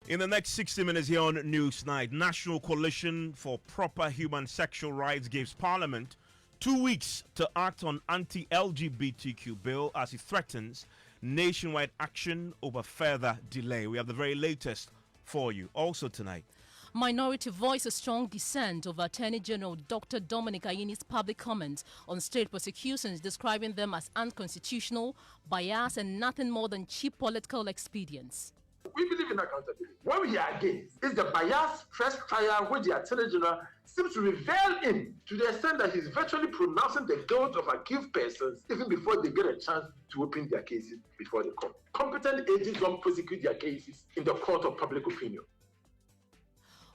In the next 60 minutes here on Newsnight, National Coalition for Proper Human Sexual Rights gives Parliament 2 weeks to act on anti-LGBTQ bill as it threatens nationwide action over further delay. We have the very latest for you. Also tonight, Minority voices strong dissent over Attorney General Dr. Dominic Ayine's public comments on state prosecutions, describing them as unconstitutional, biased, and nothing more than cheap political expedience. We believe in accountability. What we are against is the biased press trial which the Attorney General seems to reveal in to the extent that he's virtually pronouncing the guilt of accused persons even before they get a chance to open their cases before the court. Competent agents don't prosecute their cases in the court of public opinion.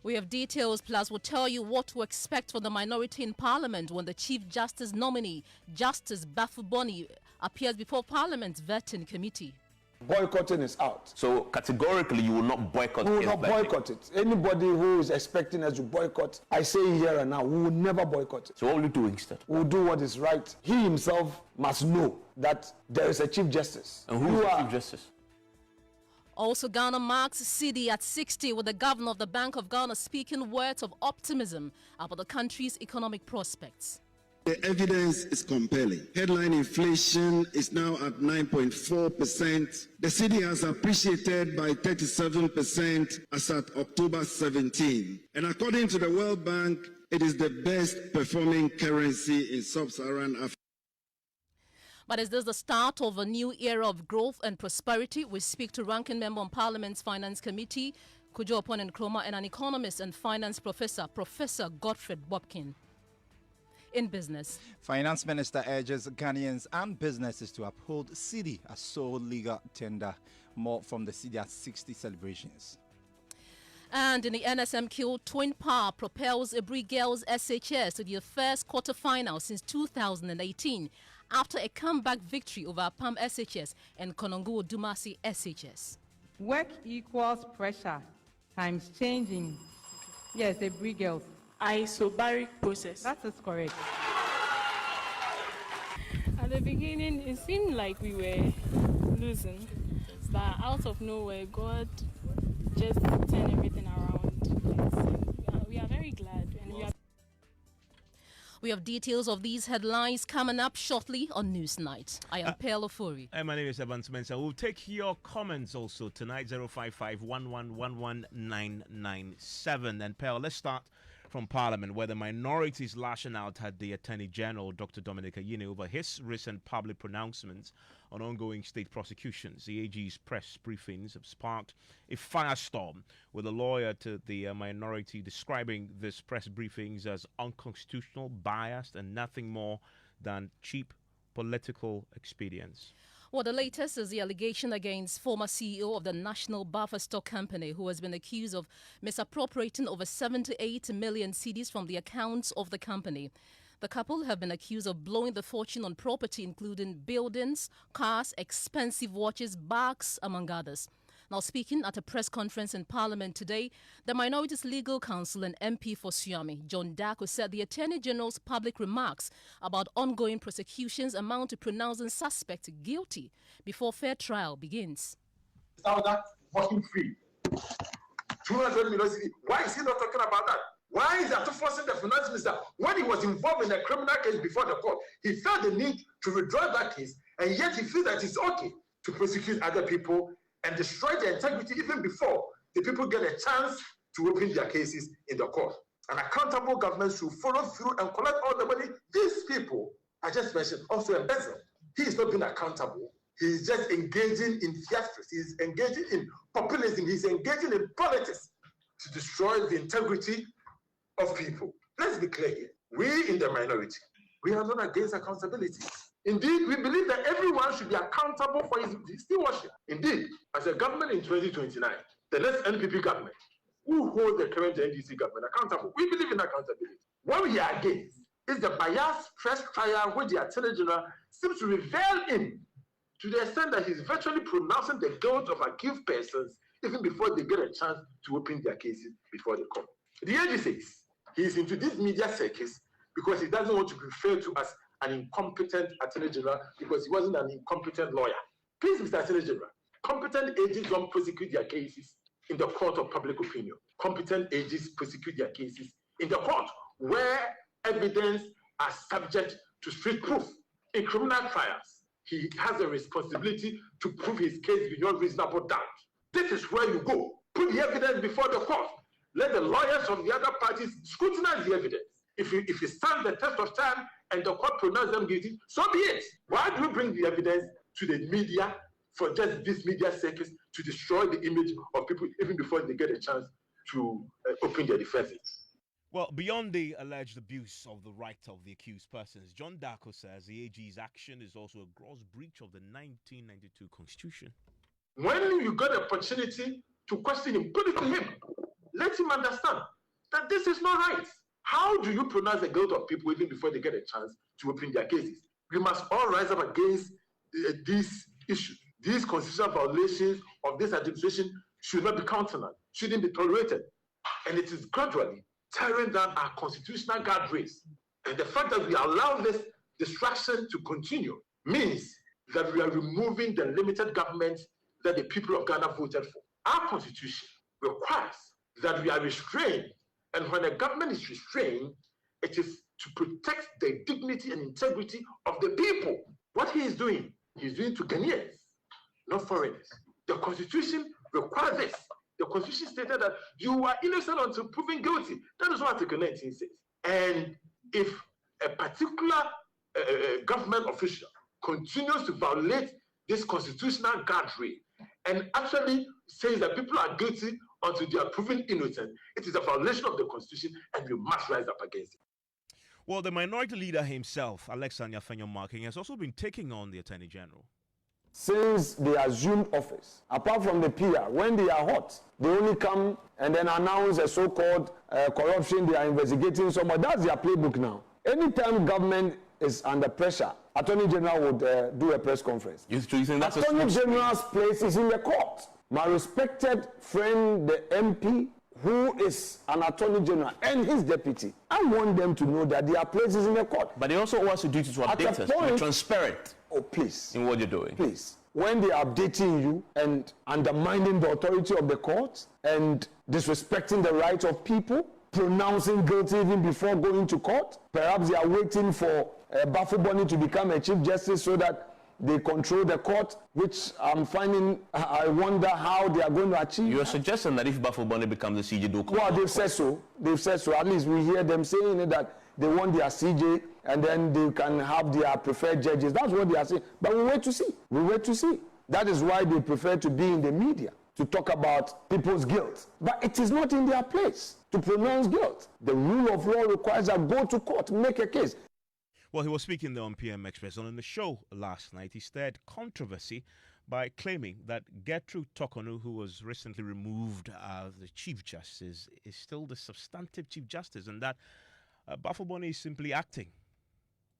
We have details, plus we'll tell you what to expect from the minority in Parliament when the Chief Justice nominee, Justice Baffoe-Bonnie, appears before Parliament's vetting committee. Boycotting is out. So categorically, you will not boycott it? We will not boycott it. Anybody who is expecting us to boycott, I say here and now, we will never boycott it. So what will you do instead? We will do what is right. He himself must know that there is a Chief Justice. And who is the Chief Justice? Also, Ghana marks Cedi at 60, with the governor of the Bank of Ghana speaking words of optimism about the country's economic prospects. The evidence is compelling. Headline inflation is now at 9.4%. The cedi has appreciated by 37% as at October 17. And according to the World Bank, it is the best performing currency in sub-Saharan Africa. But is this the start of a new era of growth and prosperity? We speak to Ranking Member on Parliament's Finance Committee, Kojo Oppong Nkrumah, and an Economist and Finance Professor, Professor Godfred Bokpin. In business, Finance Minister urges Ghanaians and businesses to uphold Cedi as sole legal tender. More from the Cedi at 60 celebrations. And in the NSMQ, Twin Power propels Aburi Girls SHS to their first quarterfinal since 2018 after a comeback victory over Apam SHS and Konongo Odumase SHS. Work equals pressure times changing. Yes, Aburi Girls. Isobaric process. That is correct. At the beginning, it seemed like we were losing, but out of nowhere, God just turned everything around. We are very glad, and we have details of these headlines coming up shortly on Newsnight. I am Pearl Ofori. My name is Mensah. We'll take your comments also tonight, 055-111-11997. And Pearl, let's start from Parliament, where the minority is lashing out at the Attorney General, Dr. Dominic Ayine, over his recent public pronouncements on ongoing state prosecutions. The AG's press briefings have sparked a firestorm, with a lawyer to the minority describing this press briefings as unconstitutional, biased, and nothing more than cheap political expedience. Well, the latest is the allegation against former CEO of the National Buffer Stock Company, who has been accused of misappropriating over 78 million cedis from the accounts of the company. The couple have been accused of blowing the fortune on property, including buildings, cars, expensive watches, bags, among others. Now, speaking at a press conference in Parliament today, the minority's legal counsel and MP for Suame, John Dako, said the Attorney General's public remarks about ongoing prosecutions amount to pronouncing suspects guilty before fair trial begins. That working free. 200 million. Why is he not talking about that? Why is he forcing the finance minister? When he was involved in a criminal case before the court, he felt the need to withdraw that case, and yet he feels that it's okay to prosecute other people and destroy their integrity even before the people get a chance to open their cases in the court. An accountable government should follow through and collect all the money. These people, I just mentioned, also embezzle. He is not being accountable. He is just engaging in theatrics. He is engaging in populism. He is engaging in politics to destroy the integrity of people. Let's be clear here. We in the minority, we are not against accountability. Indeed, we believe that everyone should be accountable for his stewardship. Indeed, as a government in 2029, the next NPP government will hold the current NDC government accountable. We believe in accountability. What we are against is the biased press trial which the Attorney General seems to reveal in to the extent that he's virtually pronouncing the guilt of accused persons even before they get a chance to open their cases before the court. The AG says he's into this media circus because he doesn't want to be referred to as an incompetent Attorney General because he wasn't an incompetent lawyer. Please, Mr. Attorney General, competent agents don't prosecute their cases in the court of public opinion. Competent AGs prosecute their cases in the court where evidence are subject to strict proof. In criminal trials, he has a responsibility to prove his case beyond reasonable doubt. This is where you go. Put the evidence before the court. Let the lawyers of the other parties scrutinize the evidence. If it stands the test of time and the court pronounces them guilty, so be it. Why do you bring the evidence to the media for just this media circus to destroy the image of people even before they get a chance to open their defenses? Well, beyond the alleged abuse of the right of the accused persons, John Darko says the AG's action is also a gross breach of the 1992 Constitution. When you got the opportunity to question him, put it to him. Let him understand that this is not right. How do you pronounce the guilt of people even before they get a chance to open their cases? We must all rise up against these issues. These constitutional violations of this administration should not be countenanced, shouldn't be tolerated. And it is gradually tearing down our constitutional guardrails. And the fact that we allow this destruction to continue means that we are removing the limited government that the people of Ghana voted for. Our constitution requires that we are restrained. And when a government is restrained, it is to protect the dignity and integrity of the people. What he's doing to Ghanaians, not foreigners. The Constitution requires this. The Constitution stated that you are innocent until proven guilty. That is what Article 19 says. And if a particular government official continues to violate this constitutional guardrail and actually says that people are guilty until they are proven innocent, it is a violation of the Constitution and we must rise up against it. Well, the minority leader himself, Alexander Fenyo-Marking, has also been taking on the Attorney General. Since they assumed office, apart from the PR, when they are hot, they only come and then announce a so-called corruption, they are investigating someone. That's their playbook now. Anytime government is under pressure, Attorney General would do a press conference. You think that's Attorney General's place is in the court. My respected friend, the MP, who is an Attorney General and his deputy, I want them to know that their place is in the court. But they also owe us a duty to update us, to be transparent. Oh, please. In what you're doing. Please. When they are updating you and undermining the authority of the court and disrespecting the rights of people, pronouncing guilty even before going to court, perhaps they are waiting for Baffoe-Bonnie to become a Chief Justice so that they control the court, which I'm finding, I wonder how they are going to achieve. You're suggesting that if Baffoe-Bonnie becomes the CJ, they'll come. Well, they've said so. They've said so. At least we hear them saying it, that they want their CJ and then they can have their preferred judges. That's what they are saying. But we wait to see. We wait to see. That is why they prefer to be in the media, to talk about people's guilt. But it is not in their place to pronounce guilt. The rule of law requires that go to court, make a case. Well, he was speaking there on PM Express. On the show last night, he stirred controversy by claiming that Gertrude Torkornoo, who was recently removed as the Chief Justice, is still the substantive Chief Justice, and that Baffoe-Bonnie is simply acting.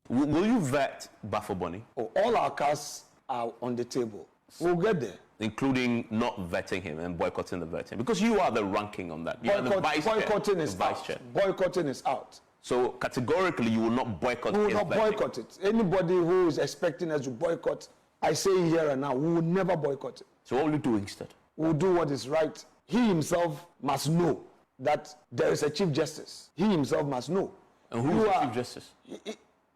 Will you vet Baffoe-Bonnie? Oh, all our casts are on the table. We'll get there. Including not vetting him and boycotting the vetting. Because you are the ranking on that. You are the vice boycotting chair, is the vice out. chair. Boycotting is out. So categorically, you will not boycott. We will not boycott it. Anybody who is expecting us to boycott, I say here and now, we will never boycott it. So what will you do instead? We will do what is right. He himself must know that there is a Chief Justice. He himself must know. And who is the Chief Justice?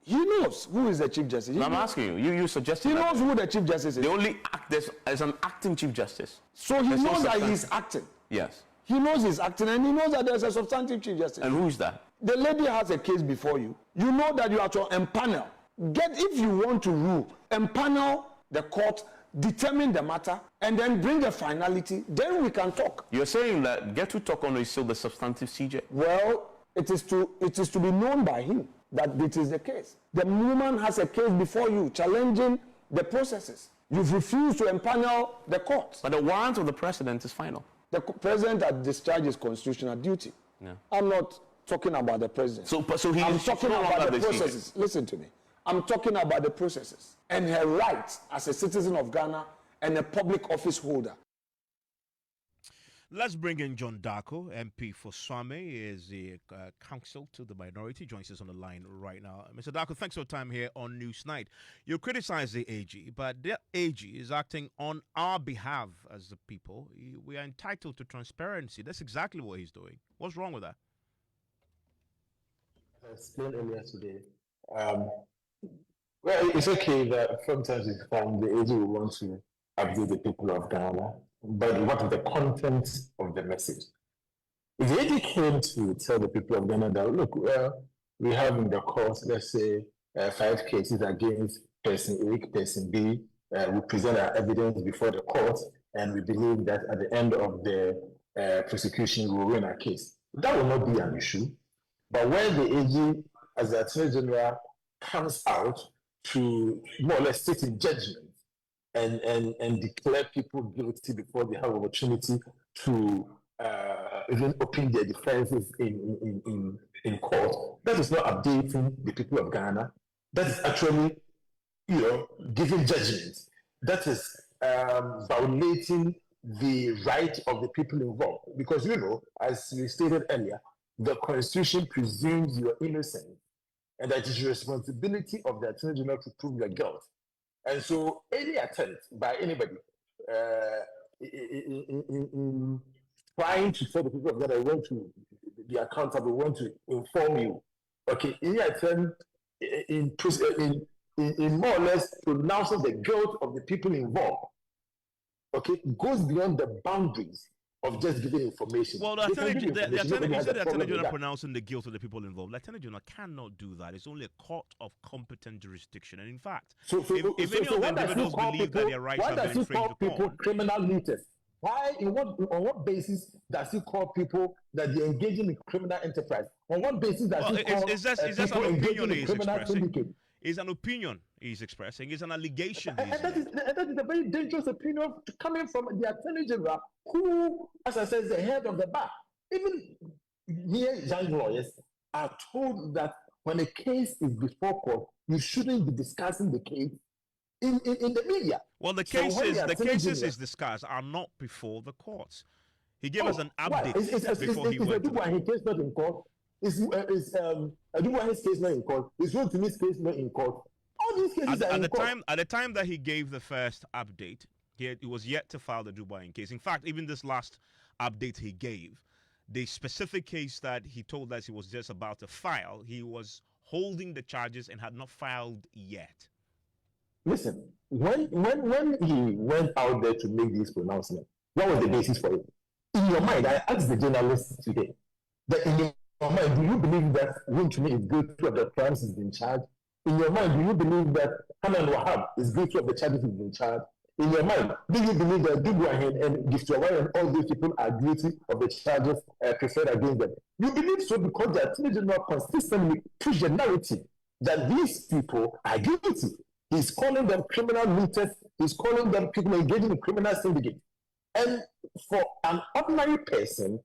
He knows who is the Chief Justice. No, I'm asking you. You suggested he knows who the Chief Justice is. They only act as an acting Chief Justice. So he knows that he's acting. Yes. He knows he's acting and he knows that there's a substantive Chief Justice. And who is that? The lady has a case before you. You know that you are to empanel. If you want to rule, empanel the court, determine the matter, and then bring a finality, then we can talk. You're saying that Gertrude Torkornoo is still the substantive CJ? Well, it is to be known by him that it is the case. The woman has a case before you challenging the processes. You've refused to empanel the court. But the warrant of the president is final. The president has discharged his constitutional duty. Yeah. I'm not talking about the president. So I'm talking about the processes. Listen to me. I'm talking about the processes and her rights as a citizen of Ghana and a public office holder. Let's bring in John Darko, MP for Swame. He is the counsel to the minority. Joins us on the line right now. Mr. Darko, thanks for your time here on Newsnight. You criticize the AG, but the AG is acting on our behalf as the people. We are entitled to transparency. That's exactly what he's doing. What's wrong with that? I explained earlier today. Well, it's okay that sometimes it's fine. The AG will want to update the people of Ghana. But what is the content of the message? If the AG came to tell the people of Ghana that, look, we have in the court, let's say, 5 cases against person A, person B, we present our evidence before the court, and we believe that at the end of the prosecution, we will win our case. That will not be an issue. But when the AG, as the Attorney General, comes out to more or less sit in judgment, and declare people guilty before they have opportunity to even open their defenses in court, that is not updating the people of Ghana. That is actually, giving judgment. That is violating the right of the people involved. Because, as we stated earlier, the Constitution presumes you are innocent, and that it is the responsibility of the Attorney General to prove your guilt. And so any attempt by anybody in trying to tell the people of Ghana want to be accountable, want to inform you, okay, any attempt in more or less pronouncing the guilt of the people involved, okay, goes beyond the boundaries of just giving information. Well, the Attorney General pronouncing the guilt of the people involved. The Attorney General cannot do that. It's only a court of competent jurisdiction. And in fact, if any of the individuals believe that their rights have been infringed upon... Why does he call people criminal looters? On what basis does he call people that they're engaging in criminal enterprise? On what basis does he call people engaging in criminal syndicate? It's an opinion he's expressing. It's an allegation. And that is a very dangerous opinion coming from the Attorney General, who, as I said, is the head of the bar. Even here, young lawyers are told that when a case is before court, you shouldn't be discussing the case in the media. Well, the cases is discussed are not before the courts. He gave us an update before he went to the court. Case not in court? Is Adubuahi's case not in court? Is Rotumi's case not in court? All these cases are in court. At the time that he gave the first update, he was yet to file the Dubai case. In fact, even this last update he gave, the specific case that he told us he was just about to file, he was holding the charges and had not filed yet. Listen, when he went out there to make this pronouncement, what was the basis for it? In your mind, I asked the journalists today, that in your mind, do you believe that Wontumi is guilty of the crimes he's been charged? In your mind, do you believe that Hanan Wahab is guilty of the charges he's been charged? In your mind, do you believe that Dubuahin and Giftuawai and all these people are guilty of the charges preferred against them? You believe so because the Attorney General consistently pushed the narrative that these people are guilty. He's calling them criminal looters. He's calling them people engaging in criminal syndicate. And for an ordinary person,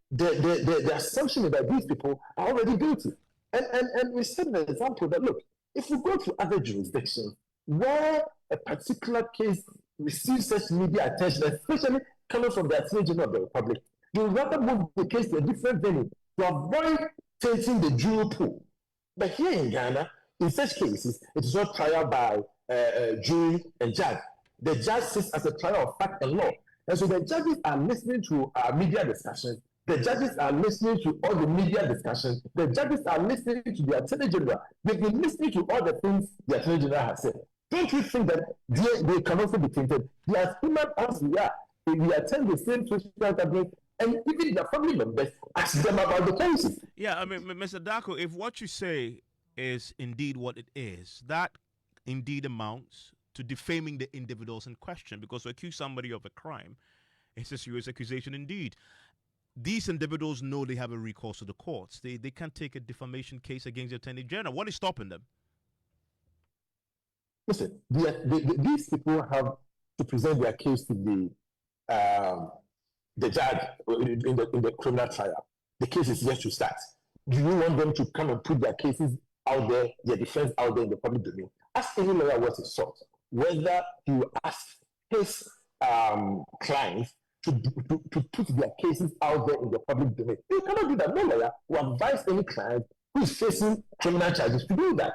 the assumption is that these people are already guilty. And we said an example that, look, if we go to other jurisdictions where a particular case receives such media attention, especially coming from the Attorney General of the Republic, you rather move the case to a different venue to avoid taking the jury pool. But here in Ghana, in such cases, it is not trial by jury and judge. The judge sits as a trial of fact and law. And so the judges are listening to our media discussions. The judges are listening to all the media discussions. The judges are listening to the Attorney General. They've been listening to all the things the Attorney General has said. Don't you think that they can also be tainted? They are human as we are. We attend the same social gathering, and even their family members ask them about the cases. Yeah, I mean, Mr. Darko, if what you say is indeed what it is, that indeed amounts to defaming the individuals in question, because to accuse somebody of a crime is a serious accusation indeed. These individuals know they have a recourse to the courts. They can't take a defamation case against the Attorney General. What is stopping them? Listen, these people have to present their case to the judge in the criminal trial. The case is yet to start. Do you want them to come and put their cases out there, their defense out there in the public domain? Ask any lawyer what he sought, whether he will ask his clients to put their cases out there in the public domain. You cannot do that. No lawyer will advise any client who is facing criminal charges to do that.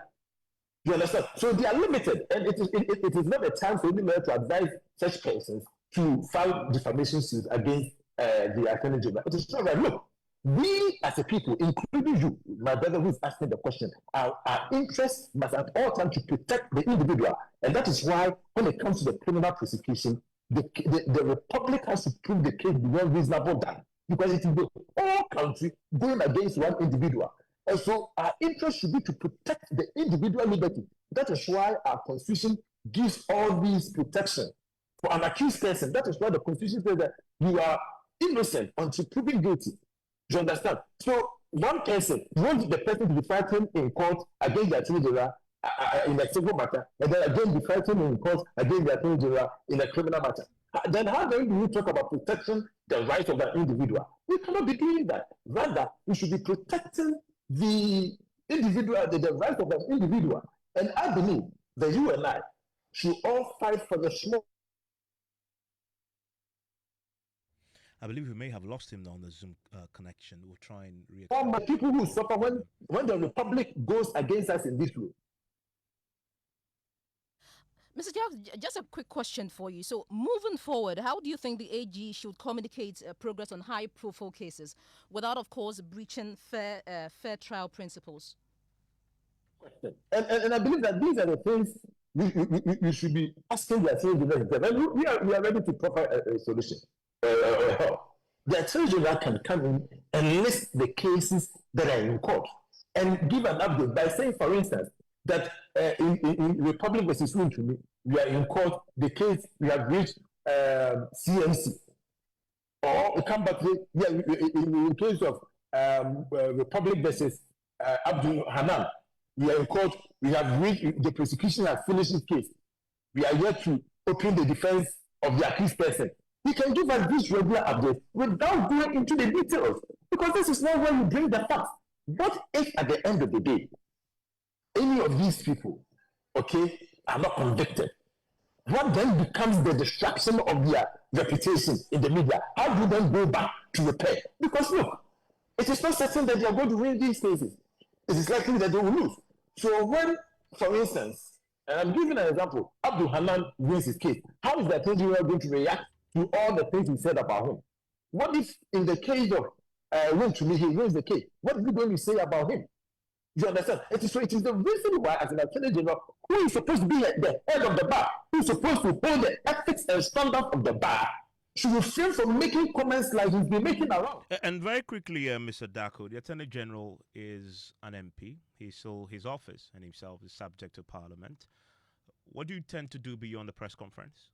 You understand? So they are limited, and it is not a time for any lawyer to advise such persons to file defamation suits against the Attorney General. It is not right. Look, we as a people, including you, my brother who is asking the question, our interest must at all times to protect the individual. And that is why when it comes to the criminal prosecution, the Republic has to prove the case beyond reasonable doubt, because it is the whole country going against one individual. And so our interest should be to protect the individual liberty. That is why our Constitution gives all these protection for an accused person. That is why the Constitution says that you are innocent until proven guilty. Do you understand? So one person, you want the person to be fighting in court against the Attorney General in a civil matter, and then again be fighting in court against the Attorney General in a criminal matter. Then how then do you talk about protecting the rights of that individual? We cannot be doing that. Rather, we should be protecting the individual, the rights of that individual. And I believe that you and I should all fight for the small. I believe we may have lost him now on the Zoom connection. We'll try and all my people who suffer when the Republic goes against us in this way. Mr. Jack, just a quick question for you. So, moving forward, how do you think the AG should communicate progress on high-profile cases without, of course, breaching fair trial principles? And I believe that these are the things we should be asking the Attorney General. We are ready to provide a solution. The Attorney General can come in and list the cases that are in court and give an update by saying, for instance, that in Republic versus Untrumi, we are in court, the case we have reached CMC. Or we come back to, in case of Republic versus Abdul Hanan, we are in court, we have reached, the prosecution has finished its case. We are yet to open the defense of the accused person. We can give us this regular update without going into the details, because this is not where you bring the facts. What if at the end of the day, any of these people, okay, are not convicted? What then becomes the destruction of their reputation in the media? How do they go back to repair? Because look, it is not certain that they are going to win these cases. It is likely that they will lose. So when, for instance, and I'm giving an example, Abdul Hanan wins his case, how is the Attorney General going to react to all the things he said about him? What if in the case of Untrumi, he wins the case? What is he going to say about him? You understand? It is the reason why, as an Attorney General, who is supposed to be at the head of the bar, who is supposed to hold the ethics and standards of the bar, should refrain from making comments like he's been making around. And very quickly, Mr. Dako, the Attorney General is an MP. His office and himself is subject to Parliament. What do you tend to do beyond the press conference?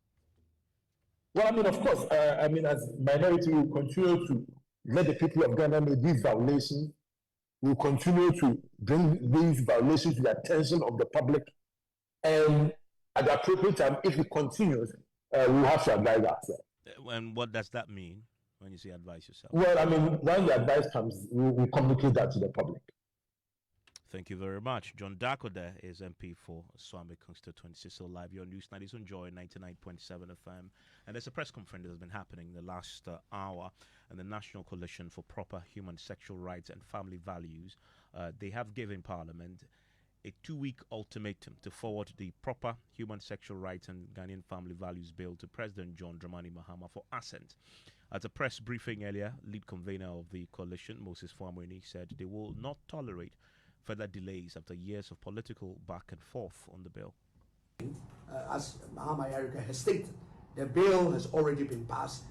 Well, I mean, of course, as minority, we continue to let the people of Ghana know these violations. We continue to bring these violations to the attention of the public. And at the appropriate time, if it continues, we have to advise ourselves. And what does that mean when you say advise yourself? Well, I mean, when the advice comes, we communicate that to the public. Thank you very much. John Dako there is MP for Swami constituency. So live, your news night is on Joy 99.7 FM. And there's a press conference that has been happening in the last hour. And the National Coalition for Proper Human Sexual Rights and Family Values, they have given Parliament a 2-week ultimatum to forward the Proper Human Sexual Rights and Ghanaian Family Values Bill to President John Dramani Mahama for assent. At a press briefing earlier, lead convener of the coalition, Moses Fuamweni, said they will not tolerate further delays after years of political back and forth on the bill. As Mahama Yarika has stated, the bill has already been passed.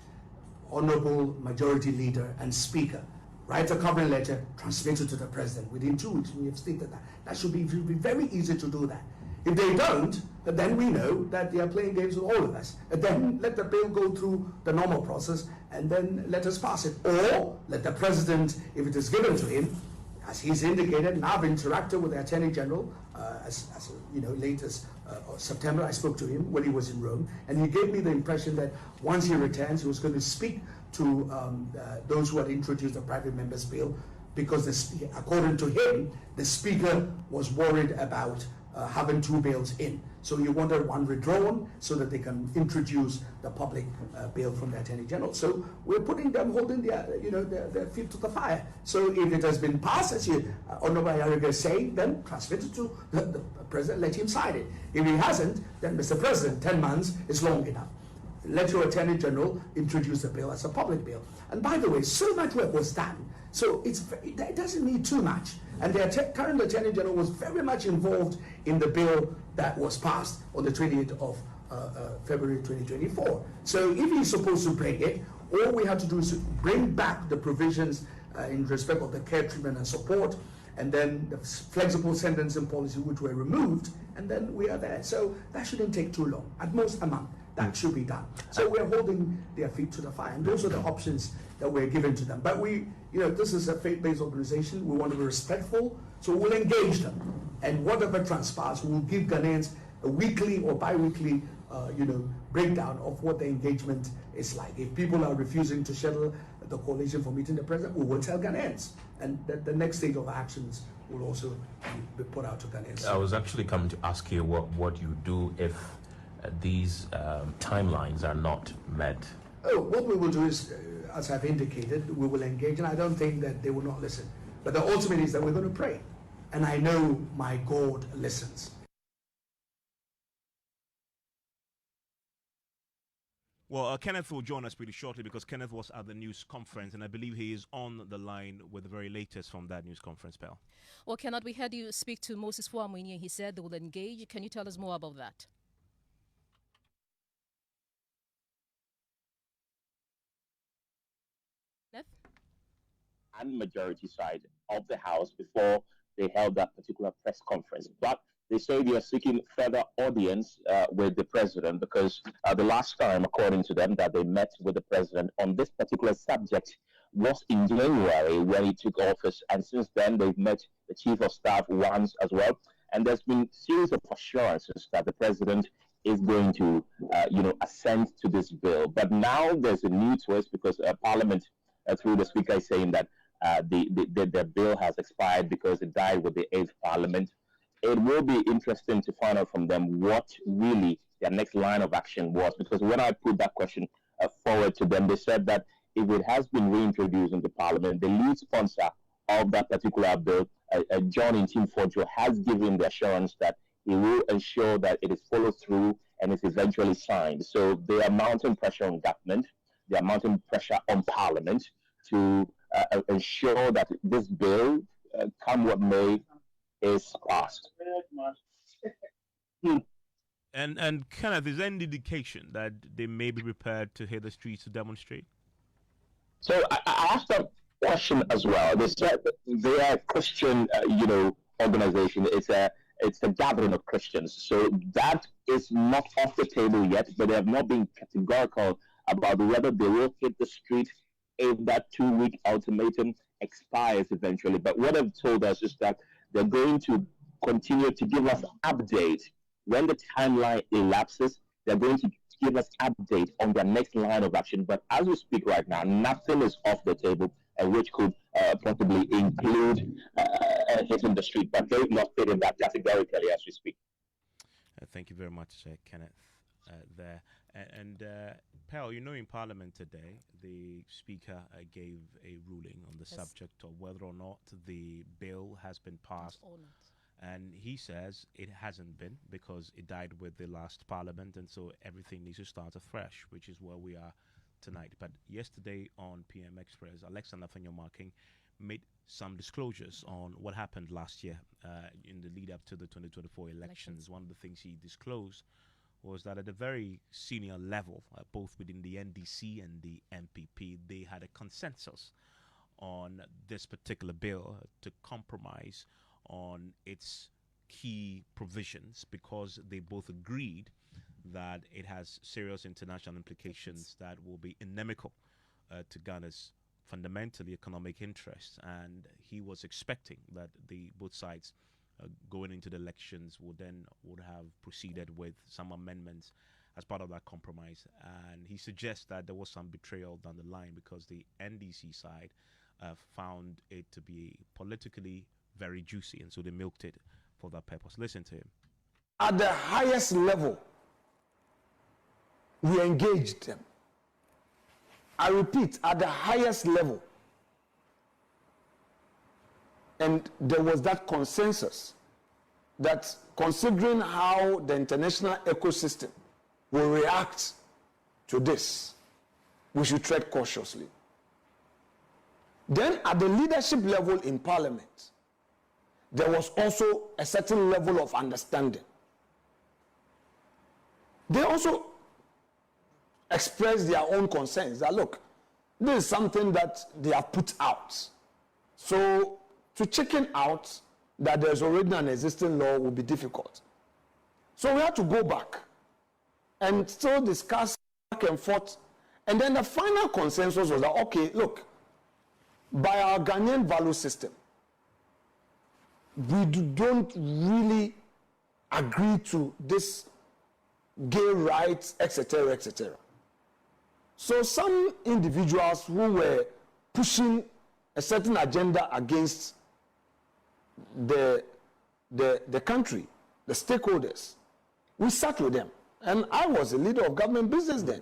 Honorable Majority Leader and Speaker write a covering letter, transmit it to the President. Within 2 weeks, we have stated that. That should be very easy to do that. If they don't, then we know that they are playing games with all of us. And then let the bill go through the normal process and then let us pass it. Or let the President, if it is given to him, as he's indicated, and I've interacted with the Attorney General, late as September, I spoke to him when he was in Rome, and he gave me the impression that once he returns, he was going to speak to those who had introduced the private members bill, because according to him, the Speaker was worried about having two bills in. So you wanted one withdrawn so that they can introduce the public bill from the Attorney General. So we're putting them, holding their feet to the fire. So if it has been passed, as Honorable Ayine is saying, then transmit it to the President, let him sign it. If he hasn't, then Mr. President, 10 months is long enough. Let your Attorney General introduce the bill as a public bill. And by the way, so much work was done. So it doesn't need too much. And the current Attorney General was very much involved in the bill that was passed on the 28th of February 2024. So if he's supposed to bring it, all we have to do is bring back the provisions in respect of the care, treatment, and support, and then the flexible sentencing policy, which were removed, and then we are there. So that shouldn't take too long, at most a month. That should be done. So we're holding their feet to the fire, and those are the options that we're giving to them. But this is a faith-based organization. We want to be respectful, so we'll engage them. And whatever transpires, we'll give Ghanaians a weekly or bi-weekly, breakdown of what the engagement is like. If people are refusing to schedule the coalition for meeting the president, we will tell Ghanaians, and the next stage of actions will also be put out to Ghanaians. I was actually coming to ask you what you do if these timelines are not met. What we will do is, as I've indicated, we will engage, and I don't think that they will not listen. But the ultimate is that we're going to pray. And I know my God listens. Well, Kenneth will join us pretty shortly because Kenneth was at the news conference, and I believe he is on the line with the very latest from that news conference, Pell. Well, Kenneth, we heard you speak to Moses Fuamwini, and he said they will engage. Can you tell us more about that? And majority side of the House before they held that particular press conference. But they say they are seeking further audience with the president because the last time, according to them, that they met with the president on this particular subject was in January when he took office. And since then, they've met the chief of staff once as well. And there's been a series of assurances that the president is going to, assent to this bill. But now there's a new twist because Parliament, through the speaker, is saying that the bill has expired because it died with the 8th Parliament. It will be interesting to find out from them what really their next line of action was, because when I put that question forward to them, they said that if it has been reintroduced into Parliament, the lead sponsor of that particular bill, John Intim-Forjo, has given the assurance that he will ensure that it is followed through and is eventually signed. So they are mounting pressure on government, they are mounting pressure on Parliament to ensure that this bill, come what may, is passed. And Kenneth, is there any indication that they may be prepared to hit the streets to demonstrate? So I asked that question as well. They said they are a Christian, organization. It's a gathering of Christians. So that is not off the table yet, but they have not been categorical about whether they will hit the street if that 2-week ultimatum expires eventually. But what they've told us is that they're going to continue to give us updates when the timeline elapses. They're going to give us update on their next line of action. But as we speak right now, nothing is off the table, which could possibly include hitting the street. But they've not stated that categorically as we speak. Thank you very much, Kenneth. There. And Pell, in Parliament today, the Speaker gave a ruling on the subject of whether or not the bill has been passed. And he says it hasn't been because it died with the last Parliament, and so everything needs to start afresh, which is where we are tonight. But yesterday on PM Express, Alexa Nathaniel Marking made some disclosures on what happened last year in the lead up to the 2024 elections. One of the things he disclosed was that at a very senior level, both within the NDC and the MPP, they had a consensus on this particular bill to compromise on its key provisions because they both agreed that it has serious international implications that will be inimical to Ghana's fundamentally economic interests. And he was expecting that both sides going into the elections would have proceeded with some amendments as part of that compromise. And he suggests that there was some betrayal down the line because the NDC side found it to be politically very juicy, and so they milked it for that purpose. Listen to him. at the highest level, we engaged them. I repeat, at the highest level. And there was that consensus that considering how the international ecosystem will react to this, we should tread cautiously. Then at the leadership level in Parliament, there was also a certain level of understanding. They also expressed their own concerns that, look, this is something that they have put out. So to chicken out that there's already an existing law will be difficult. So we had to go back and still discuss back and forth. And then the final consensus was that, okay, look, by our Ghanaian value system, we don't really agree to this gay rights, etc., etc. So some individuals who were pushing a certain agenda against the country, the stakeholders, we sat with them. And I was a leader of government business then.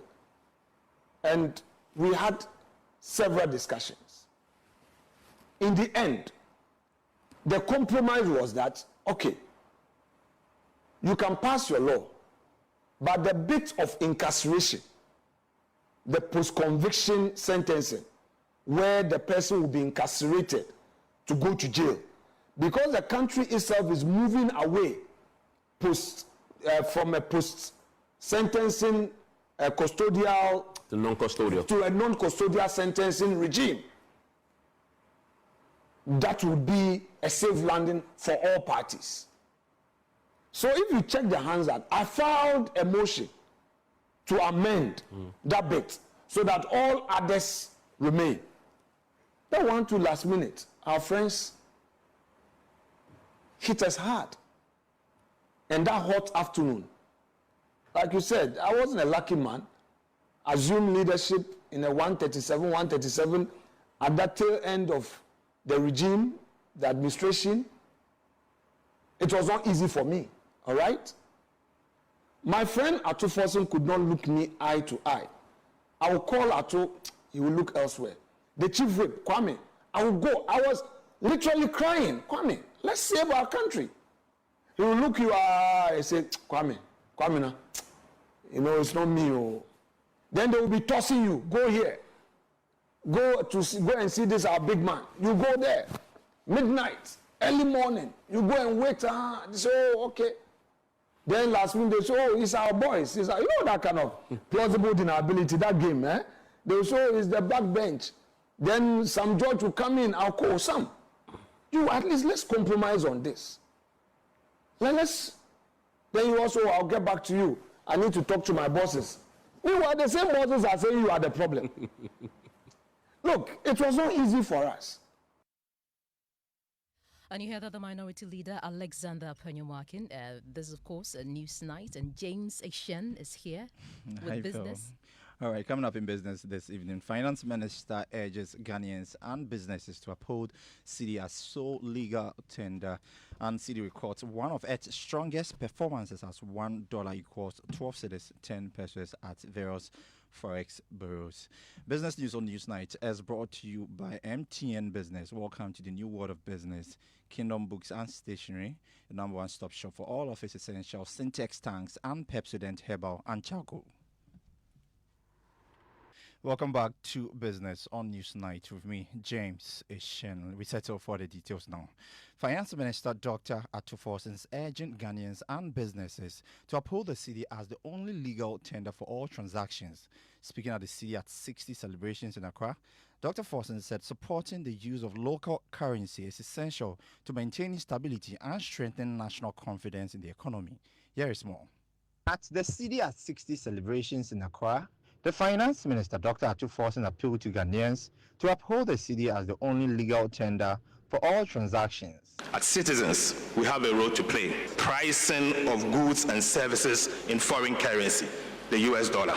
And we had several discussions. In the end, the compromise was that, okay, you can pass your law, but the bit of incarceration, the post-conviction sentencing, where the person will be incarcerated to go to jail, because the country itself is moving away from a post-sentencing custodial to non-custodial to a non-custodial sentencing regime. That would be a safe landing for all parties. So if you check the Hansard, I filed a motion to amend that bit so that all others remain. That one to last minute, our friends hit us hard. And that hot afternoon, like you said, I wasn't a lucky man. Assumed leadership in a 137 at that tail end of the regime, the administration. It was not easy for me, all right? My friend Ato Forson could not look me eye to eye. I would call Ato, he would look elsewhere. The chief whip, Kwame, I would go. I was literally crying. Kwame, let's save our country. He will look you and say, Kwame now, you know, it's not me. Oh. Then they will be tossing you, go here. Go and see this, our big man. You go there, midnight, early morning. You go and wait. They say, oh, okay. Then last minute they say, oh, it's our boys. It's our, you know that kind of plausible deniability, that game, eh? They will say, oh, it's the back bench. Then some judge will come in, I'll call some. You, at least let's compromise on this. Then you also, I'll get back to you. I need to talk to my bosses. Meanwhile, the same bosses are saying you are the problem. Look, it was not easy for us. And you hear that the minority leader, Alexander Penyomakin, this is, of course, a news night, and James Ayine is here with business. All right, coming up in business this evening, Finance Minister urges Ghanaians and businesses to uphold Cedi as sole legal tender, and Cedi records one of its strongest performances as $1 equals 12 cedis, 10 pesos at various forex bureaus. Business News on Newsnight is brought to you by MTN Business. Welcome to the new world of business. Kingdom Books and Stationery, the #1 stop shop for all of its essentials, Syntex tanks and Pepsodent Herbal and Charcoal. Welcome back to Business on Newsnight with me, James Ayine. We settle for the details now. Finance Minister Dr. Ato Forson is urging Ghanaians and businesses to uphold the Cedi as the only legal tender for all transactions. Speaking at the Cedi at 60 celebrations in Accra, Dr. Forson said supporting the use of local currency is essential to maintain stability and strengthen national confidence in the economy. Here is more. At the Cedi at 60 celebrations in Accra, the Finance Minister, Dr. Ato Forson, appealed to Ghanaians to uphold the Cedi as the only legal tender for all transactions. As citizens, we have a role to play. Pricing of goods and services in foreign currency, the US dollar.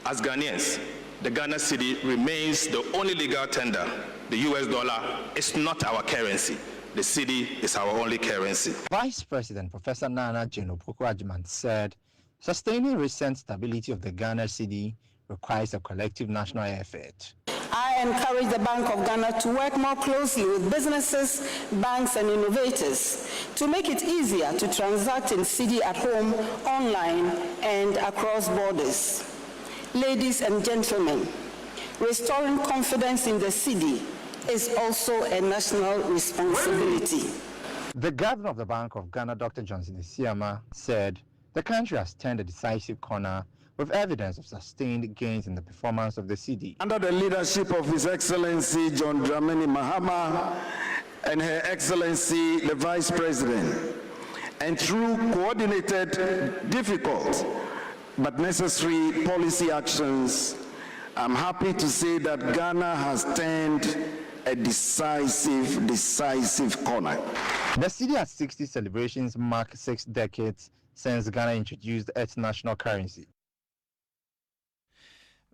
As Ghanaians, the Ghana Cedi remains the only legal tender. The US dollar is not our currency. the cedi is our only currency. Vice President Professor Nana Jeno-Poku-Agyeman said, sustaining recent stability of the Ghana cedi requires a collective national effort. I encourage the Bank of Ghana to work more closely with businesses, banks, and innovators to make it easier to transact in cedi at home, online, and across borders. Ladies and gentlemen, restoring confidence in the cedi is also a national responsibility. The governor of the Bank of Ghana, Dr. Johnson Isiama, said the country has turned a decisive corner with evidence of sustained gains in the performance of the cedi. Under the leadership of His Excellency John Dramani Mahama and Her Excellency the Vice President, and through coordinated, difficult, but necessary policy actions, I'm happy to say that Ghana has turned a decisive corner. The cedi at 60 celebrations mark 6 decades since Ghana introduced its national currency.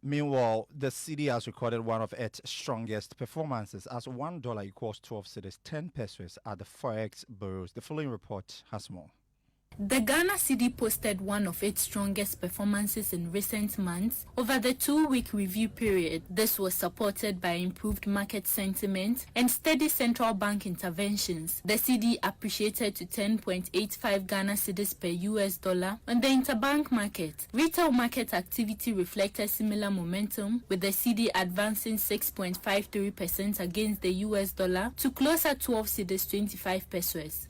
Meanwhile, the cedi has recorded one of its strongest performances as $1 equals 12 cedis, 10 pesos at the Forex bureaus. The following report has more. The Ghana cedi posted one of its strongest performances in recent months over the 2-week review period. This was supported by improved market sentiment and steady central bank interventions. The cedi appreciated to 10.85 Ghana cedis per US dollar on the interbank market. Retail market activity reflected similar momentum, with the cedi advancing 6.53% against the US dollar to close at 12 cedis 25 pesos.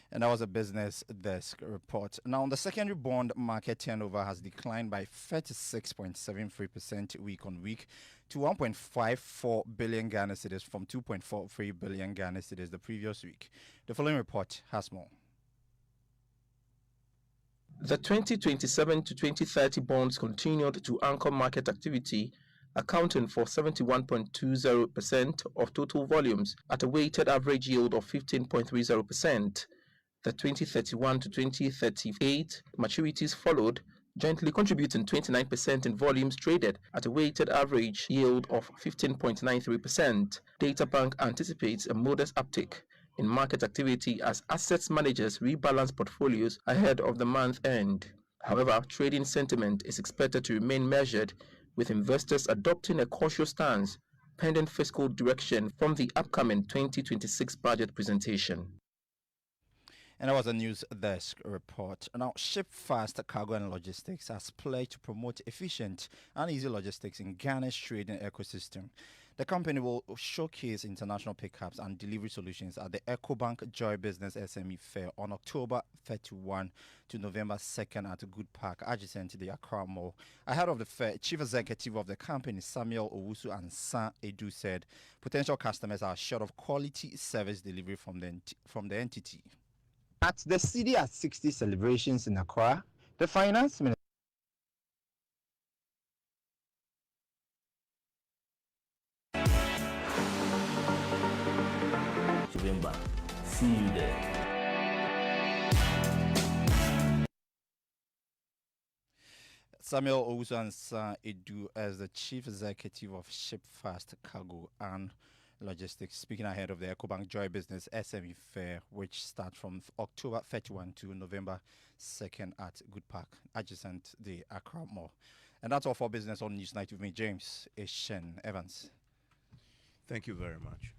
And that was a business desk report. Now, the secondary bond market turnover has declined by 36.73% week on week to 1.54 billion Ghana cedis from 2.43 billion Ghana cedis the previous week. The following report has more. The 2027 to 2030 bonds continued to anchor market activity, accounting for 71.20% of total volumes at a weighted average yield of 15.30%. The 2031 to 2038 maturities followed, jointly contributing 29% in volumes traded at a weighted average yield of 15.93%. Databank anticipates a modest uptick in market activity as assets managers rebalance portfolios ahead of the month end. However, trading sentiment is expected to remain measured, with investors adopting a cautious stance pending fiscal direction from the upcoming 2026 budget presentation. And that was a news desk report. Now, Shipfast Cargo and Logistics has pledged to promote efficient and easy logistics in Ghana's trading ecosystem. The company will showcase international pickups and delivery solutions at the EcoBank Joy Business SME Fair on October 31 to November 2nd at Good Park, adjacent to the Accra Mall. Ahead of the fair, Chief Executive of the company, Samuel Owusu-Ansah Edu, said potential customers are assured of quality service delivery from the entity. At the cedi at 60 celebrations in Accra, the finance minister See you there. Samuel Owusu-Ansah Edu as the Chief Executive of Shipfast Cargo and Logistics, speaking ahead of the EcoBank Joy Business SME Fair, which starts from October 31 to November 2nd at Good Park, adjacent the Accra Mall. And that's all for business on Newsnight with me, James Evans. Thank you very much.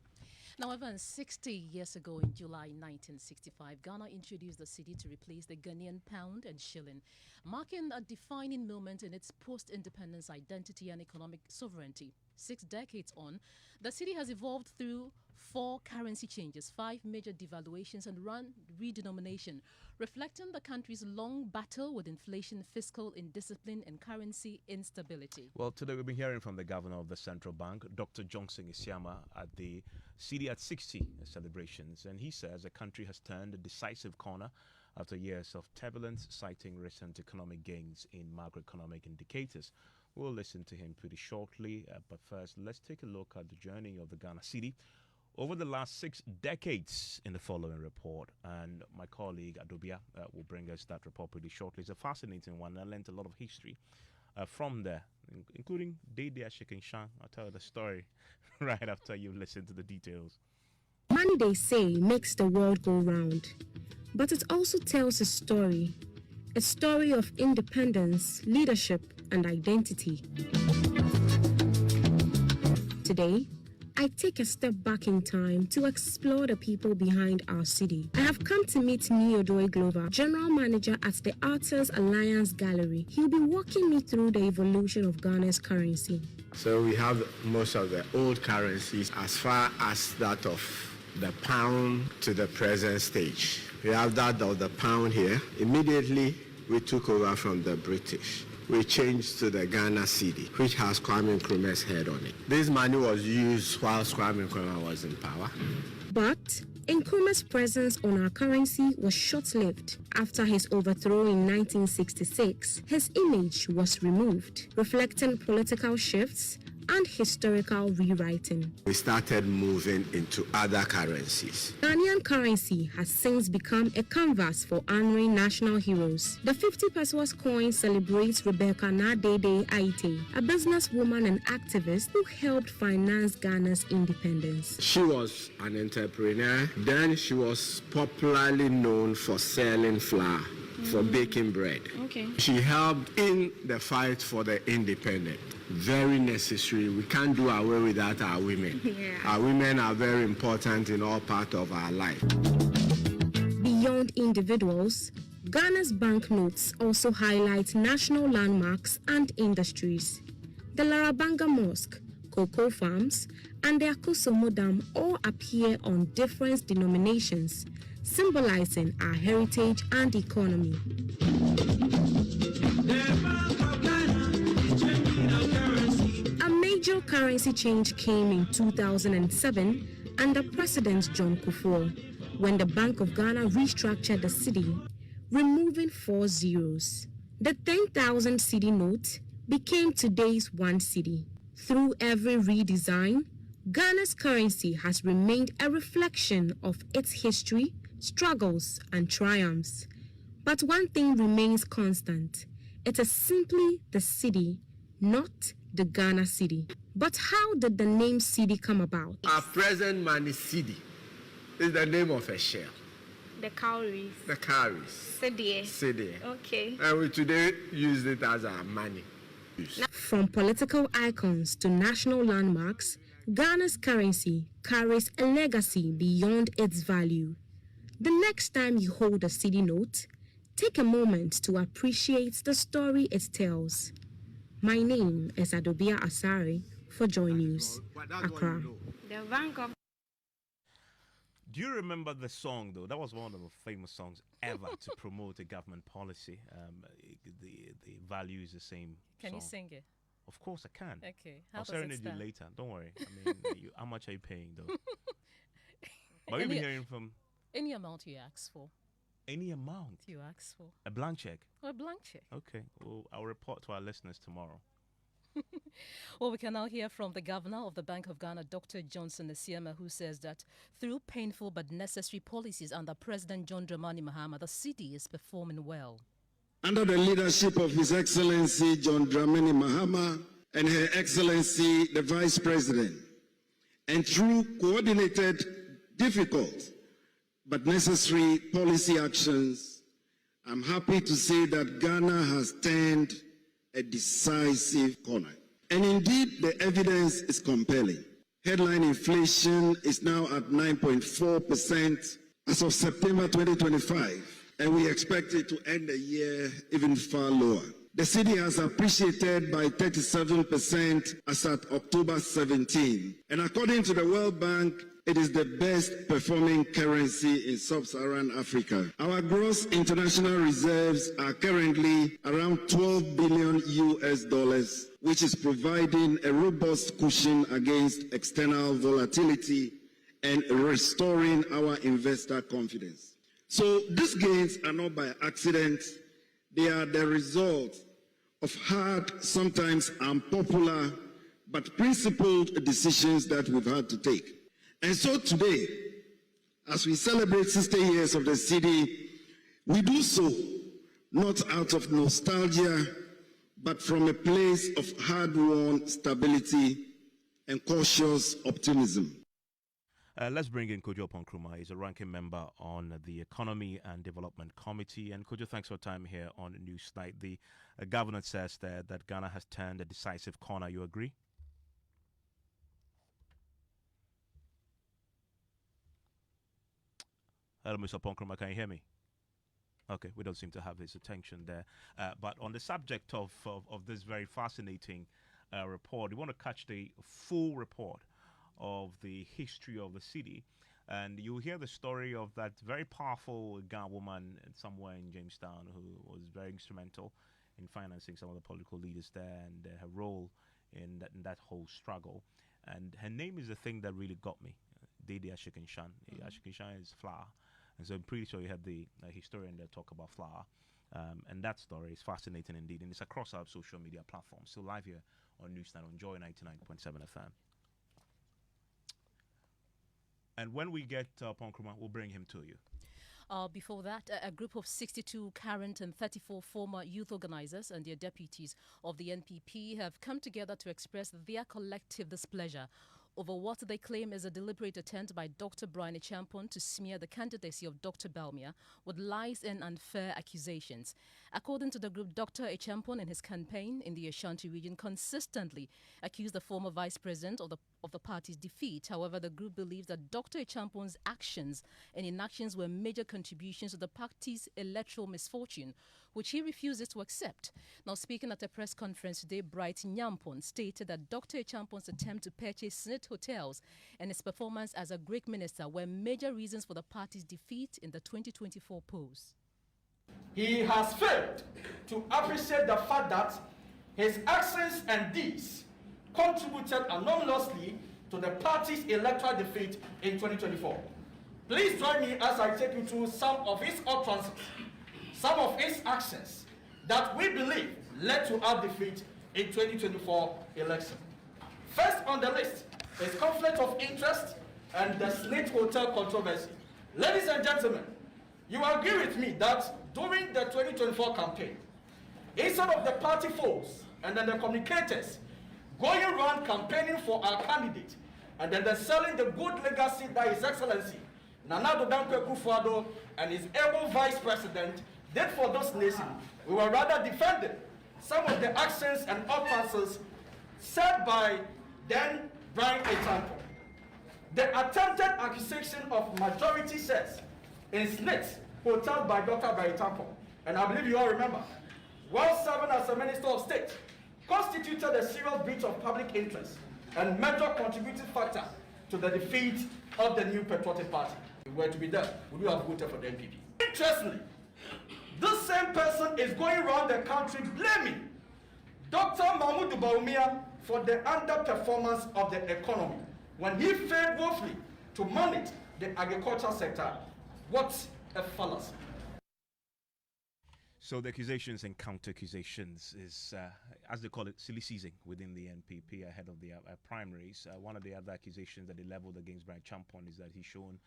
Now, Evans, 60 years ago in July 1965, Ghana introduced the cedi to replace the Ghanaian pound and shilling, marking a defining moment in its post-independence identity and economic sovereignty. 6 decades on, the cedi has evolved through 4 currency changes, 5 major devaluations, and redenomination, reflecting the country's long battle with inflation, fiscal indiscipline, and currency instability. Well, today we've been hearing from the governor of the central bank, Dr. Johnson Isiama, at the cedi at 60 celebrations, and he says the country has turned a decisive corner after years of turbulence, citing recent economic gains in macroeconomic indicators. We'll listen to him pretty shortly, but first, let's take a look at the journey of the Ghana cedi over the last 6 decades in the following report. And my colleague Adobia will bring us that report pretty shortly. It's a fascinating one. I learned a lot of history from there. including Dede Ashikinshan. I'll tell you the story right after you listen to the details. Money, they say, makes the world go round, but it also tells a story of independence, leadership, and identity. Today, I take a step back in time to explore the people behind our city. I have come to meet Niodoe Glover, General Manager at the Artists Alliance Gallery. He'll be walking me through the evolution of Ghana's currency. So we have most of the old currencies as far as that of the pound to the present stage. We have that of the pound here. Immediately, we took over from the British. We changed to the Ghana Cedi, which has Kwame Nkrumah's head on it. This money was used while Kwame Nkrumah was in power. But Nkrumah's presence on our currency was short-lived. After his overthrow in 1966, his image was removed, reflecting political shifts and historical rewriting. We started moving into other currencies. Ghanaian currency has since become a canvas for honoring national heroes. The 50 pesos coin celebrates Rebecca Nadede Aite, a businesswoman and activist who helped finance Ghana's independence. She was an entrepreneur. Then she was popularly known for selling flour, for baking bread. Okay. She helped in the fight for the independence. Very necessary. We can't do away without our women. Yeah. Our women are very important in all parts of our life. Beyond individuals, Ghana's banknotes also highlight national landmarks and industries. The Larabanga Mosque, cocoa farms, and the Akosomo Dam all appear on different denominations, symbolizing our heritage and economy. A major currency change came in 2007 under President John Kufuor, when the Bank of Ghana restructured the cedi, removing 4 zeros. The 10,000 cedi note became today's 1 cedi. Through every redesign, Ghana's currency has remained a reflection of its history, struggles, and triumphs. But one thing remains constant. It is simply the cedi, not the Ghana cedi. But how did the name cedi come about? Our present money cedi is the name of a shell. The cowries. The cowries. Cedi. Cedi. Okay. And we today use it as our money. From political icons to national landmarks, Ghana's currency carries a legacy beyond its value. The next time you hold a cedi note, take a moment to appreciate the story it tells. My name is Adobia Asare for JoyNews, Accra. The Bank of... Do you remember the song, though? That was one of the famous songs ever to promote a government policy. The value is the same. Can you song. sing it? Of course I can. Okay. I'll How does it serenade you start? later. Don't worry. I mean, how much are you paying, though? But we've been hearing from... Any amount you ask for. Any amount? You ask for. A blank check? Or a blank check. Okay. Well, I'll report to our listeners tomorrow. Well, we can now hear from the governor of the Bank of Ghana, Dr. Johnson Esiama, who says that through painful but necessary policies under President John Dramani Mahama, the cedi is performing well. Under the leadership of His Excellency John Dramani Mahama and Her Excellency the Vice President, and through coordinated, difficult, but necessary policy actions, I'm happy to say that Ghana has turned a decisive corner. And indeed, the evidence is compelling. Headline inflation is now at 9.4% as of September 2025, and we expect it to end the year even far lower. The cedi has appreciated by 37% as at October 17, and according to the World Bank, it is the best performing currency in sub-Saharan Africa. Our gross international reserves are currently around $12 billion, which is providing a robust cushion against external volatility and restoring our investor confidence. So these gains are not by accident. They are the result of hard, sometimes unpopular, but principled decisions that we've had to take. And so today, as we celebrate 60 years of the cedi, we do so not out of nostalgia, but from a place of hard-won stability and cautious optimism. Let's bring in Kojo Oppong Nkrumah. He's a ranking member on the Economy and Development Committee. And Kojo, thanks for your time here on Newsnight. The governor says that Ghana has turned a decisive corner. You agree? Hello, Mr. Oppong Nkrumah, can you hear me? Okay, we don't seem to have his attention there. But on the subject of this very fascinating report, we want to catch the full report of the history of the city. And you'll hear the story of that very powerful Ghana woman somewhere in Jamestown who was very instrumental in financing some of the political leaders there and her role in that whole struggle. And her name is the thing that really got me, Dede Ashikinshan. Ashikinshan is flower. And so I'm pretty sure you had the historian there talk about flower. And that story is fascinating indeed. And it's across our social media platforms. So live here on Newsnight on Joy 99.7 FM. And when we get Oppong Nkrumah, we'll bring him to you. Before that, a group of 62 current and 34 former youth organizers and their deputies of the NPP have come together to express their collective displeasure over what they claim is a deliberate attempt by Dr. Brian Acheampong to smear the candidacy of Dr. Bawumia with lies and unfair accusations. According to the group, Dr. Acheampong in his campaign in the Ashanti region consistently accused the former vice president of the party's defeat. However, the group believes that Dr. Acheampong's actions and inactions were major contributions to the party's electoral misfortune, which he refuses to accept. Now, speaking at a press conference today, Bright Nyampong stated that Dr. Acheampong's attempt to purchase Senate hotels and his performance as a Greek minister were major reasons for the party's defeat in the 2024 polls. He has failed to appreciate the fact that his actions and deeds contributed anomalously to the party's electoral defeat in 2024. Please join me as I take you through some of his utterances, some of his actions that we believe led to our defeat in 2024 election. First on the list is conflict of interest and the Senate hotel controversy. Ladies and gentlemen, you agree with me that during the 2024 campaign, instead of the party foes and then the communicators going around campaigning for our candidate and then they're selling the good legacy that His Excellency Nana Addo Dankwa Akufo-Addo and his able vice president did for those nations, we were rather defending some of the actions and utterances said by then Brian Acheampong. The attempted accusation of majority shares in Senate hotel by Dr. Brian Acheampong, and I believe you all remember, while serving as a Minister of State, constituted a serious breach of public interest and major contributing factor to the defeat of the new patriotic party. If we were to be there, would you have voted for the NPP? Interestingly, this same person is going around the country blaming Dr. Mahmoud Bawumia for the underperformance of the economy when he failed woefully to manage the agriculture sector. What a fallacy. So the accusations and counter-accusations is, as they call it, silly season within the NPP ahead of the primaries. One of the other accusations that they leveled against Brian Acheampong is that he's shown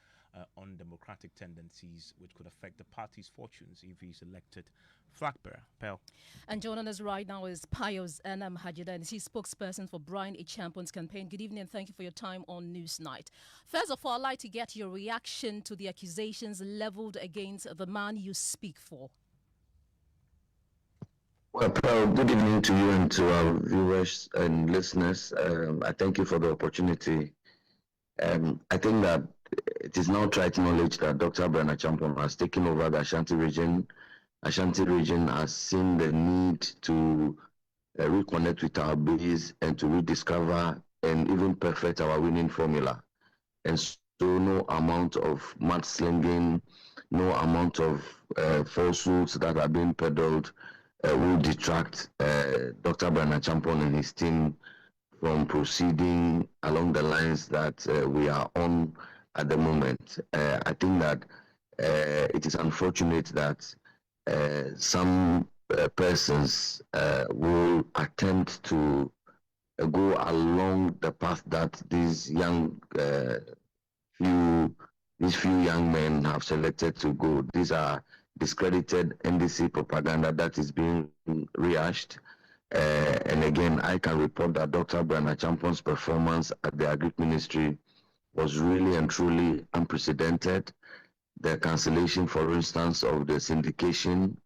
undemocratic tendencies which could affect the party's fortunes if he's elected flag bearer. Pearl. And joining us right now is Pius Anam Hajida, and he's spokesperson for Brian Acheampong's campaign. Good evening and thank you for your time on Newsnight. First of all, I'd like to get your reaction to the accusations leveled against the man you speak for. Well, Paul, good evening to you and to our viewers and listeners. I thank you for the opportunity. I think that it is now tried knowledge that Dr. Brian Acheampong has taken over the Ashanti region. Ashanti region has seen the need to reconnect with our base and to rediscover and even perfect our winning formula. And so no amount of mudslinging, no amount of falsehoods that are being peddled will detract Dr. Brian Acheampong and his team from proceeding along the lines that we are on at the moment. I think that it is unfortunate that some persons will attempt to go along the path that these few young men have selected to go. These are discredited NDC propaganda that is being rehashed. And again, I can report that Dr. Brian Champion's performance at the Agri Ministry was really and truly unprecedented. The cancellation, for instance, of the syndication,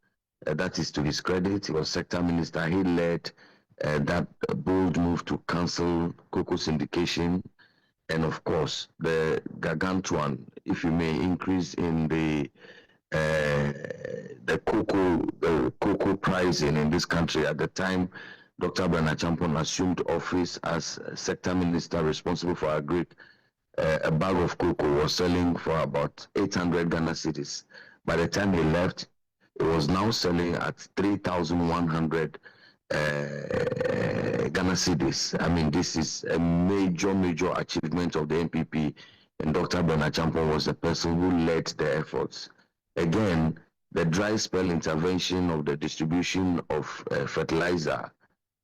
that is to his credit. He was sector minister. He led that bold move to cancel cocoa syndication. And of course, the gargantuan, if you may, increase in the cocoa pricing in this country. At the time Dr. Brian Champion assumed office as sector minister responsible for agri, a bag of cocoa was selling for about 800 Ghana cedis. By the time he left, it was now selling at 3,100 Ghana cedis. I mean, this is a major achievement of the NPP, and Dr. Brian Champion was the person who led the efforts. Again, the dry spell intervention of the distribution of fertilizer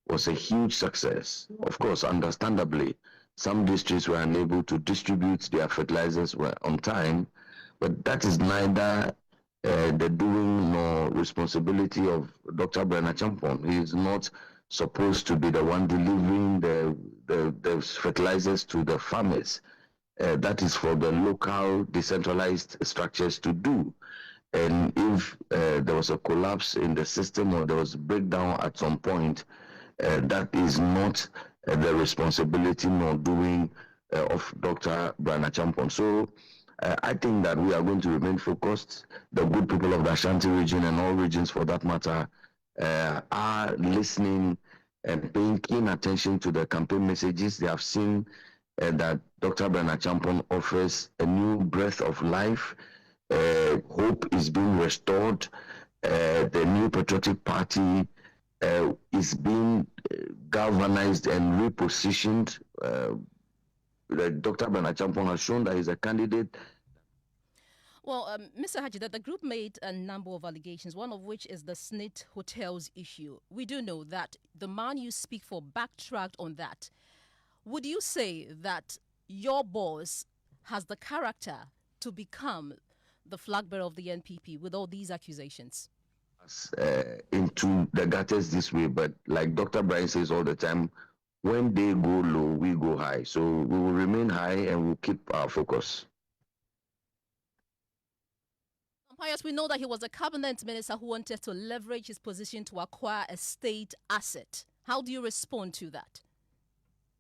was a huge success. Of course, understandably, some districts were unable to distribute their fertilizers on time, but that is neither the doing nor responsibility of Dr. Brian Champion. He is not supposed to be the one delivering the fertilizers to the farmers. That is for the local decentralized structures to do. And if there was a collapse in the system or there was a breakdown at some point, that is not the responsibility nor doing of Dr. Brian Champion. So I think that we are going to remain focused. The good people of the Ashanti region and all regions for that matter are listening and paying keen attention to the campaign messages. They have seen that Dr. Brian Champion offers a new breath of life. Hope is being restored. The new patriotic party is being galvanized and repositioned. Dr. Brian Champion has shown that he's a candidate. Well, Mr. Haji, that the group made a number of allegations, one of which is the SNIT hotels issue. We do know that the man you speak for backtracked on that. Would you say that your boss has the character to become the flag bearer of the NPP with all these accusations? Into the gutters this way, but like Dr. Brian says all the time, when they go low, we go high. So we will remain high and we'll keep our focus. Pius, we know that he was a cabinet minister who wanted to leverage his position to acquire a state asset. How do you respond to that?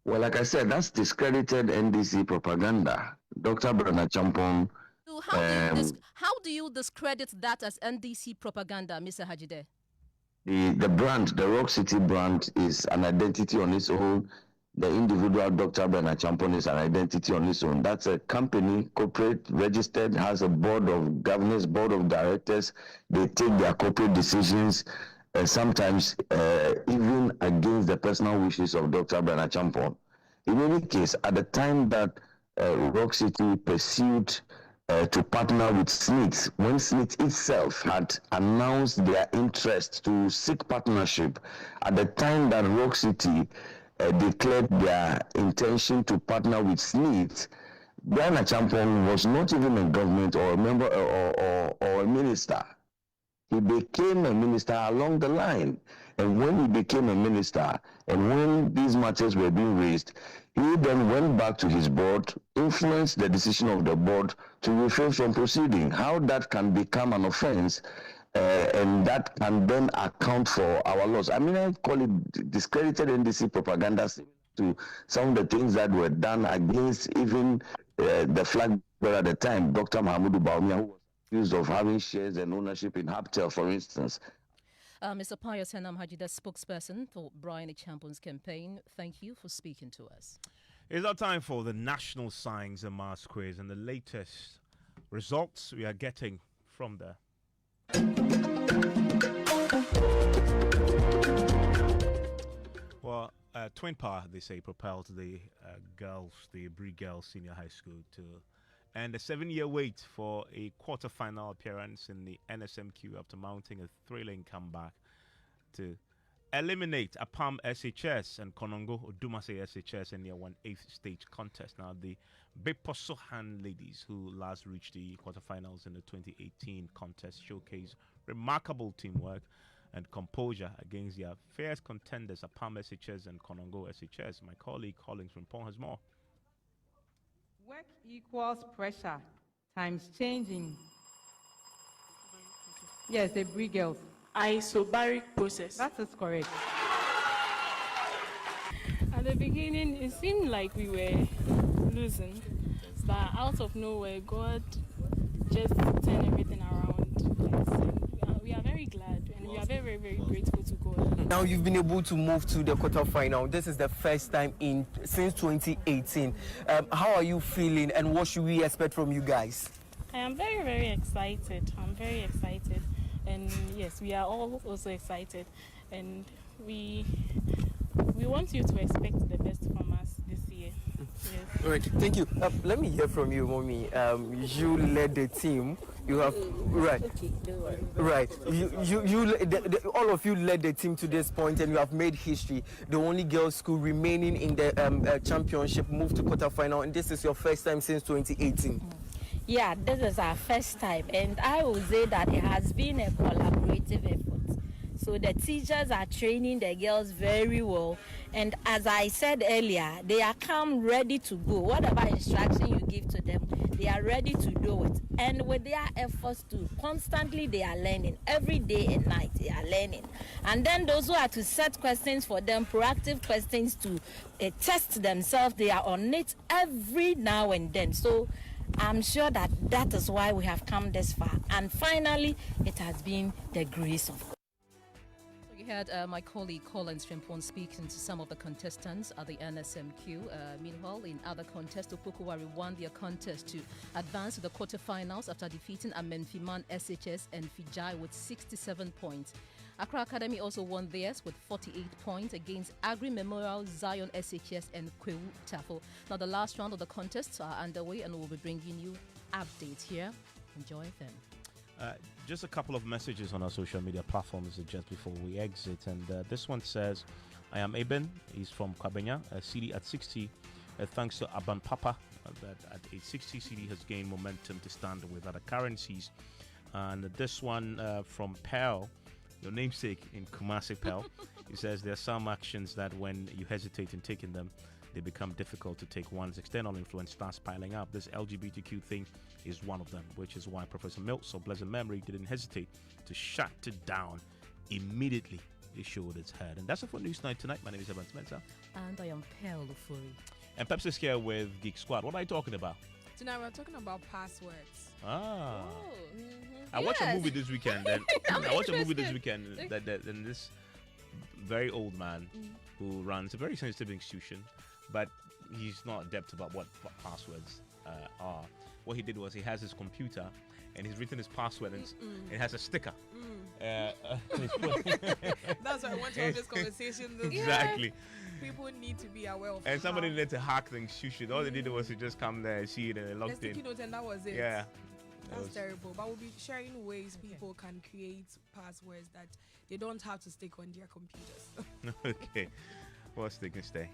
Well, like I said, that's discredited NDC propaganda. Dr. Brian Champion. So how do you discredit that as NDC propaganda, Mr. Hajide? The brand, the Rock City brand, is an identity on its own. The individual Dr. Brian Champion is an identity on its own. That's a company, corporate, registered, has a board of governors, board of directors. They take their corporate decisions, sometimes even against the personal wishes of Dr. Brian Champion. In any case, at the time that Rock City pursued to partner with Smith, when Smith itself had announced their interest to seek partnership, at the time that Rock City declared their intention to partner with Smith, Brian Champion was not even a government or a member or a minister. He became a minister along the line. And when he became a minister, and when these matters were being raised, he then went back to his board, influenced the decision of the board to refrain from proceeding. How that can become an offense, and that can then account for our loss. I mean, I call it discredited NDC propaganda to some of the things that were done against even the flag bearer at the time, Dr. Mahamudu Bawumia, who was accused of having shares and ownership in Haptel, for instance. Mr. Pius Henam Haji, the spokesperson for Brian Champion's campaign, thank you for speaking to us. It's our time for the National Science and Maths Quiz and the latest results we are getting from there. Well, Twin Power, they say, propelled the Aburi Girls Senior High School to end a 7-year wait for a quarterfinal appearance in the NSMQ after mounting a thrilling comeback to eliminate Apam SHS and Konongo Odumase SHS in their 1/8 stage contest. Now, the Beposohan ladies, who last reached the quarterfinals in the 2018 contest, showcased remarkable teamwork and composure against their fierce contenders, Apam SHS and Konongo SHS. My colleague Collins from Pong has more. Work equals pressure times changing. Yes, the Aburi Girls. Isobaric process. That is correct. At the beginning, it seemed like we were losing, but out of nowhere, God just turned everything around. We are very glad, and we are very, very, very grateful to God. Now you've been able to move to the quarterfinal. This is the first time since 2018. How are you feeling, and what should we expect from you guys? I am very, very excited. I'm very excited. And yes, we are all also excited. And we want you to expect the best from us this year. Yes. All right, thank you. Let me hear from you, Mommy. You led the team. You have right. Okay, don't worry. Right. All of you led the team to this point, and you have made history. The only girls' school remaining in the championship moved to quarterfinal, and this is your first time since 2018. Yeah, this is our first time, and I will say that it has been a collaborative effort. So the teachers are training the girls very well, and as I said earlier, they are come ready to go. Whatever instruction you give to them, they are ready to do it. And with their efforts too, constantly they are learning. Every day and night they are learning. And then those who are to set questions for them, proactive questions to test themselves, they are on it every now and then. So I'm sure that is why we have come this far. And finally, it has been the grace of God. We had my colleague Collins Frimpong speaking to some of the contestants at the NSMQ. Meanwhile, in other contests, Opokuwari won their contest to advance to the quarterfinals after defeating Amenfiman SHS and Fijai with 67 points. Accra Academy also won theirs with 48 points against Agri Memorial, Zion SHS and Kwewu Tafo. Now the last round of the contests are underway, and we'll be bringing you updates here. Enjoy them. Just a couple of messages on our social media platforms just before we exit. And this one says, I am Eben. He's from Kwabenya. Cedi at 60. Thanks to Aban Papa, that at age 60, Cedi has gained momentum to stand with other currencies. And this one from Pearl, your namesake in Kumasi, Pearl. He says there are some actions that when you hesitate in taking them, they become difficult to take once external influence starts piling up. This LGBTQ thing is one of them, which is why Professor Mills of blessed memory didn't hesitate to shut it down immediately it showed its head. And that's it for News Night tonight. My name is Mensah. And I am Pearl Ofori. And Pepsi's here with Geek Squad. What are you talking about? Tonight we're talking about passwords. Ah. Oh, I watched a movie this weekend. And and this very old man who runs a very sensitive institution, but he's not adept about what passwords are. What he did was he has his computer and he's written his password and it has a sticker. That's why I want to have this conversation. Exactly. People need to be aware of. And somebody needed to hack the institution. All they did was to just come there and see it and they logged in. Sticky note and that was it. Yeah. That's terrible. But we'll be sharing ways people can create passwords that they don't have to stick on their computers. Okay. Well, stick and stay.